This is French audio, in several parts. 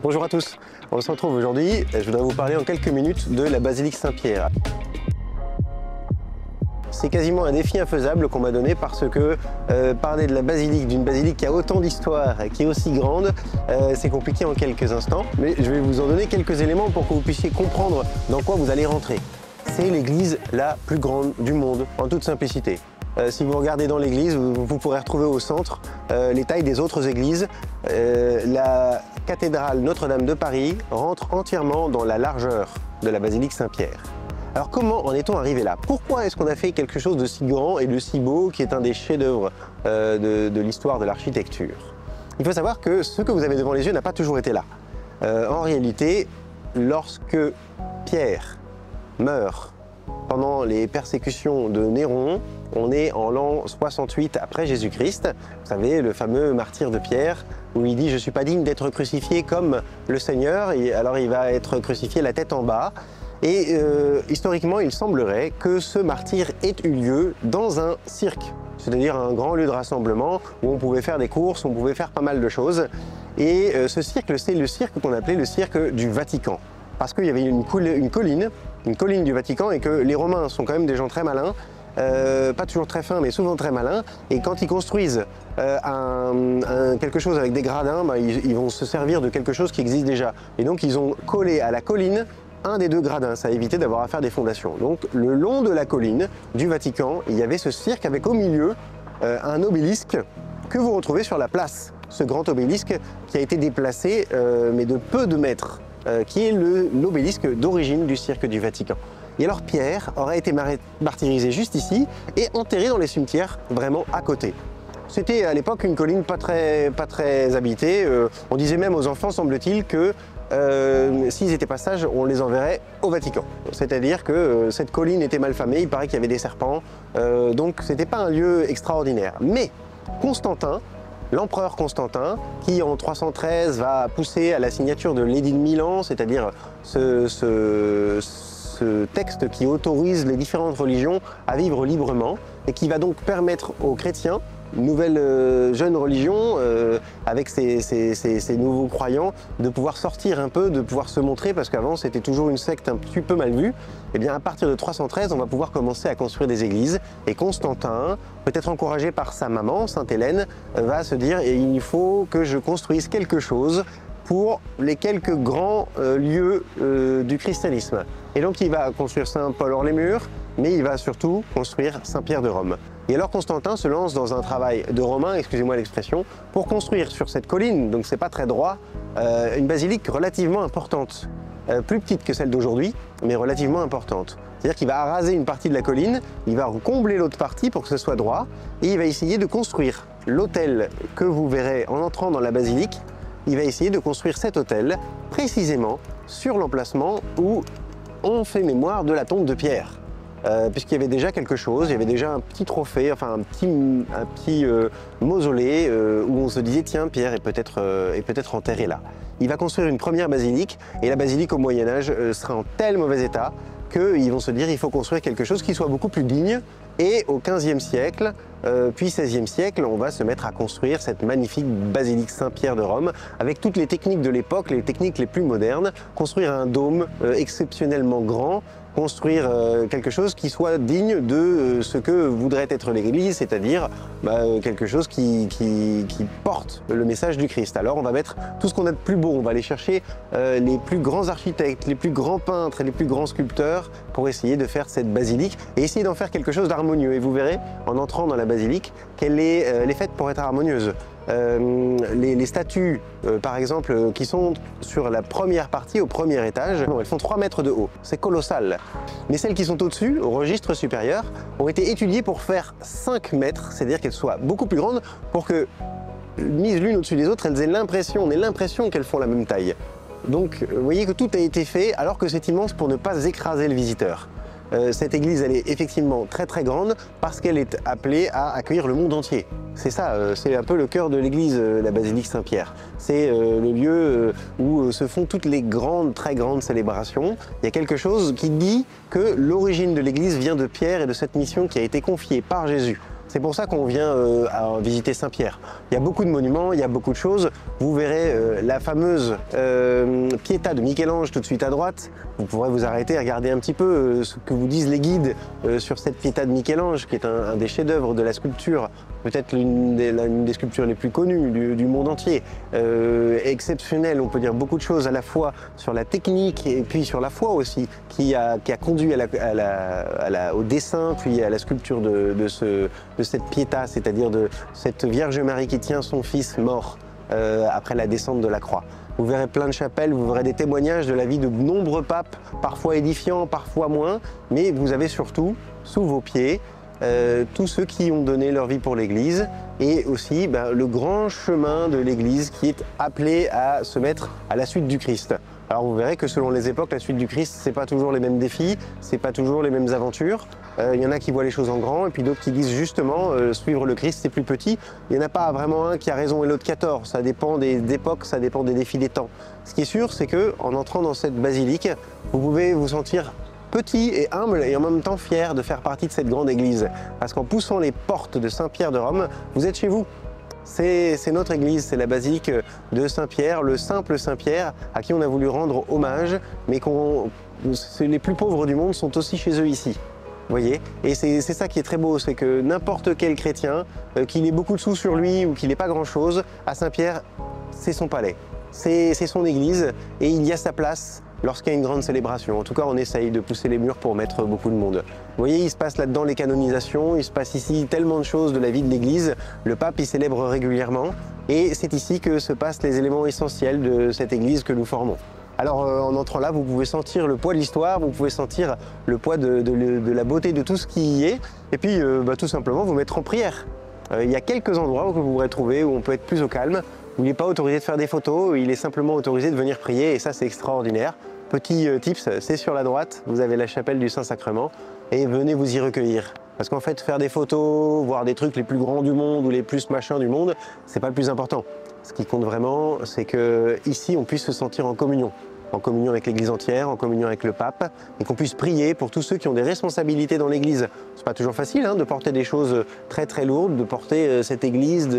Bonjour à tous, on se retrouve aujourd'hui, je voudrais vous parler en quelques minutes de la basilique Saint-Pierre. C'est quasiment un défi infaisable qu'on m'a donné parce que parler de la basilique, d'une basilique qui a autant d'histoire, qui est aussi grande, c'est compliqué en quelques instants. Mais je vais vous en donner quelques éléments pour que vous puissiez comprendre dans quoi vous allez rentrer. C'est l'église la plus grande du monde, en toute simplicité. Si vous regardez dans l'église, vous pourrez retrouver au centre les tailles des autres églises. La cathédrale Notre-Dame de Paris rentre entièrement dans la largeur de la basilique Saint-Pierre. Alors comment en est-on arrivé là? Pourquoi est-ce qu'on a fait quelque chose de si grand et de si beau qui est un des chefs-d'œuvre de l'histoire de l'architecture? Il faut savoir que ce que vous avez devant les yeux n'a pas toujours été là. En réalité, lorsque Pierre meurt pendant les persécutions de Néron, on est en l'an 68 après Jésus-Christ. Vous savez, le fameux martyre de Pierre, où il dit « Je ne suis pas digne d'être crucifié comme le Seigneur », et alors il va être crucifié la tête en bas. Et historiquement, il semblerait que ce martyre ait eu lieu dans un cirque, c'est-à-dire un grand lieu de rassemblement où on pouvait faire des courses, on pouvait faire pas mal de choses. Et ce cirque, c'est le cirque qu'on appelait le cirque du Vatican. Parce qu'il y avait une colline du Vatican et que les Romains sont quand même des gens très malins, pas toujours très fins mais souvent très malins, et quand ils construisent quelque chose avec des gradins, ils vont se servir de quelque chose qui existe déjà. Et donc ils ont collé à la colline un des deux gradins, ça a évité d'avoir à faire des fondations. Donc le long de la colline du Vatican, il y avait ce cirque avec au milieu un obélisque que vous retrouvez sur la place. Ce grand obélisque qui a été déplacé mais de peu de mètres, qui est l'obélisque d'origine du cirque du Vatican. Et alors Pierre aurait été martyrisé juste ici et enterré dans les cimetières vraiment à côté. C'était à l'époque une colline pas très habitée. On disait même aux enfants, semble-t-il, que s'ils étaient pas sages, on les enverrait au Vatican. C'est-à-dire que cette colline était mal famée, il paraît qu'il y avait des serpents, donc c'était pas un lieu extraordinaire. Mais Constantin, l'empereur Constantin, qui en 313 va pousser à la signature de l'édit de Milan, c'est-à-dire ce texte qui autorise les différentes religions à vivre librement et qui va donc permettre aux chrétiens, une nouvelle jeune religion, avec ces nouveaux croyants, de pouvoir sortir un peu, de pouvoir se montrer, parce qu'avant c'était toujours une secte un petit peu mal vue. Et bien à partir de 313, on va pouvoir commencer à construire des églises, et Constantin, peut-être encouragé par sa maman, Sainte Hélène, va se dire il faut que je construise quelque chose pour les quelques grands lieux du christianisme. Et donc il va construire Saint-Paul-hors-les-Murs, mais il va surtout construire Saint-Pierre de Rome. Et alors Constantin se lance dans un travail de romain, excusez-moi l'expression, pour construire sur cette colline, donc c'est pas très droit, une basilique relativement importante. Plus petite que celle d'aujourd'hui, mais relativement importante. C'est-à-dire qu'il va raser une partie de la colline, il va combler l'autre partie pour que ce soit droit, et il va essayer de construire l'autel que vous verrez en entrant dans la basilique. Il va essayer de construire cet autel précisément sur l'emplacement où on fait mémoire de la tombe de Pierre. Puisqu'il y avait déjà quelque chose, il y avait déjà un petit trophée, enfin un petit mausolée où on se disait tiens, Pierre est peut-être enterré là. Il va construire une première basilique et la basilique au Moyen-Âge sera en tel mauvais état qu'ils vont se dire il faut construire quelque chose qui soit beaucoup plus digne. Et au XVe siècle, puis XVIe siècle, on va se mettre à construire cette magnifique basilique Saint-Pierre de Rome avec toutes les techniques de l'époque, les techniques les plus modernes, construire un dôme exceptionnellement grand, construire quelque chose qui soit digne de ce que voudrait être l'Église, c'est-à-dire quelque chose qui porte le message du Christ. Alors on va mettre tout ce qu'on a de plus beau, on va aller chercher les plus grands architectes, les plus grands peintres et les plus grands sculpteurs pour essayer de faire cette basilique et essayer d'en faire quelque chose d'harmonieux. Et vous verrez, en entrant dans la basilique, qu'elle est faite pour être harmonieuse. Les statues, par exemple, qui sont sur la première partie, au premier étage, elles font 3 mètres de haut. C'est colossal. Mais celles qui sont au-dessus, au registre supérieur, ont été étudiées pour faire 5 mètres, c'est-à-dire qu'elles soient beaucoup plus grandes pour que, mises l'une au-dessus des autres, elles aient l'impression, on ait l'impression qu'elles font la même taille. Donc, vous voyez que tout a été fait alors que c'est immense pour ne pas écraser le visiteur. Cette église, elle est effectivement très très grande parce qu'elle est appelée à accueillir le monde entier. C'est ça, c'est un peu le cœur de l'église, la basilique Saint-Pierre. C'est le lieu où se font toutes les grandes, très grandes célébrations. Il y a quelque chose qui dit que l'origine de l'église vient de Pierre et de cette mission qui a été confiée par Jésus. C'est pour ça qu'on vient à visiter Saint-Pierre. Il y a beaucoup de monuments, il y a beaucoup de choses. Vous verrez la fameuse Pietà de Michel-Ange tout de suite à droite. Vous pourrez vous arrêter et regarder un petit peu ce que vous disent les guides sur cette Pietà de Michel-Ange, qui est un des chefs-d'œuvre de la sculpture, peut-être l'une des sculptures les plus connues du monde entier. Exceptionnelle, on peut dire beaucoup de choses à la fois sur la technique et puis sur la foi aussi, qui a conduit au dessin, puis à la sculpture de cette Pietà, c'est-à-dire de cette Vierge Marie qui tient son fils mort après la descente de la croix. Vous verrez plein de chapelles, vous verrez des témoignages de la vie de nombreux papes, parfois édifiants, parfois moins, mais vous avez surtout, sous vos pieds, tous ceux qui ont donné leur vie pour l'Église et aussi le grand chemin de l'Église qui est appelé à se mettre à la suite du Christ. Alors vous verrez que selon les époques, la suite du Christ, c'est pas toujours les mêmes défis, c'est pas toujours les mêmes aventures. Il y en a qui voient les choses en grand et puis d'autres qui disent justement suivre le Christ c'est plus petit. Il n'y en a pas vraiment un qui a raison et l'autre qui a tort. Ça dépend des époques, ça dépend des défis des temps. Ce qui est sûr, c'est que en entrant dans cette basilique, vous pouvez vous sentir petit et humble et en même temps fier de faire partie de cette grande église. Parce qu'en poussant les portes de Saint-Pierre de Rome, vous êtes chez vous. C'est notre église, c'est la basilique de Saint-Pierre, le simple Saint-Pierre, à qui on a voulu rendre hommage, mais les plus pauvres du monde sont aussi chez eux ici. Vous voyez? Et c'est ça qui est très beau, c'est que n'importe quel chrétien, qu'il ait beaucoup de sous sur lui ou qu'il n'ait pas grand-chose, à Saint-Pierre, c'est son palais, c'est son église et il y a sa place lorsqu'il y a une grande célébration. En tout cas, on essaye de pousser les murs pour mettre beaucoup de monde. Vous voyez, il se passe là-dedans les canonisations, il se passe ici tellement de choses de la vie de l'Église. Le pape y célèbre régulièrement et c'est ici que se passent les éléments essentiels de cette Église que nous formons. Alors en entrant là, vous pouvez sentir le poids de l'histoire, vous pouvez sentir le poids de la beauté de tout ce qui y est et puis tout simplement vous mettre en prière. Il y a quelques endroits où vous pourrez trouver où on peut être plus au calme, où il n'est pas autorisé de faire des photos, il est simplement autorisé de venir prier et ça c'est extraordinaire. Petit tips, c'est sur la droite, vous avez la chapelle du Saint-Sacrement et venez vous y recueillir. Parce qu'en fait, faire des photos, voir des trucs les plus grands du monde ou les plus machins du monde, c'est pas le plus important. Ce qui compte vraiment, c'est qu'ici, on puisse se sentir en communion avec l'Église entière, en communion avec le pape, et qu'on puisse prier pour tous ceux qui ont des responsabilités dans l'Église. C'est pas toujours facile de porter des choses très très lourdes, de porter cette Église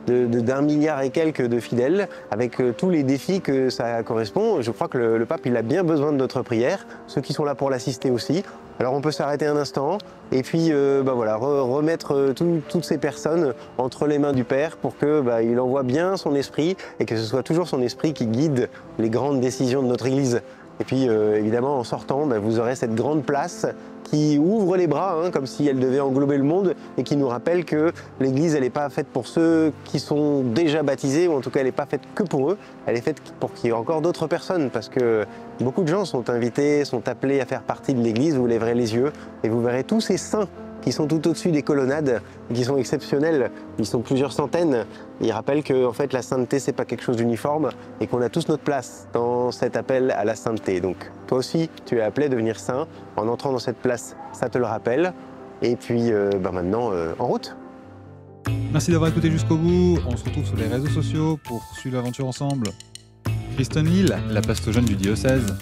d'1 milliard et quelques de fidèles, avec tous les défis que ça correspond. Je crois que le pape, il a bien besoin de notre prière, ceux qui sont là pour l'assister aussi. Alors on peut s'arrêter un instant et puis voilà, remettre toutes ces personnes entre les mains du Père pour qu'il envoie bien son esprit et que ce soit toujours son esprit qui guide les grandes décisions de notre Église. Et puis évidemment en sortant, vous aurez cette grande place qui ouvre les bras comme si elle devait englober le monde et qui nous rappelle que l'Église elle n'est pas faite pour ceux qui sont déjà baptisés ou en tout cas elle n'est pas faite que pour eux, elle est faite pour qu'il y ait encore d'autres personnes parce que beaucoup de gens sont invités, sont appelés à faire partie de l'Église, vous lèverez les yeux et vous verrez tous ces saints qui sont tout au-dessus des colonnades, qui sont exceptionnels, ils sont plusieurs centaines. Ils rappellent que en fait, la sainteté, c'est pas quelque chose d'uniforme et qu'on a tous notre place dans cet appel à la sainteté. Donc toi aussi, tu es appelé à devenir saint. En entrant dans cette place, ça te le rappelle. Et puis maintenant, en route. Merci d'avoir écouté jusqu'au bout. On se retrouve sur les réseaux sociaux pour suivre l'aventure ensemble. Kristen Lille, la pastojeune du diocèse.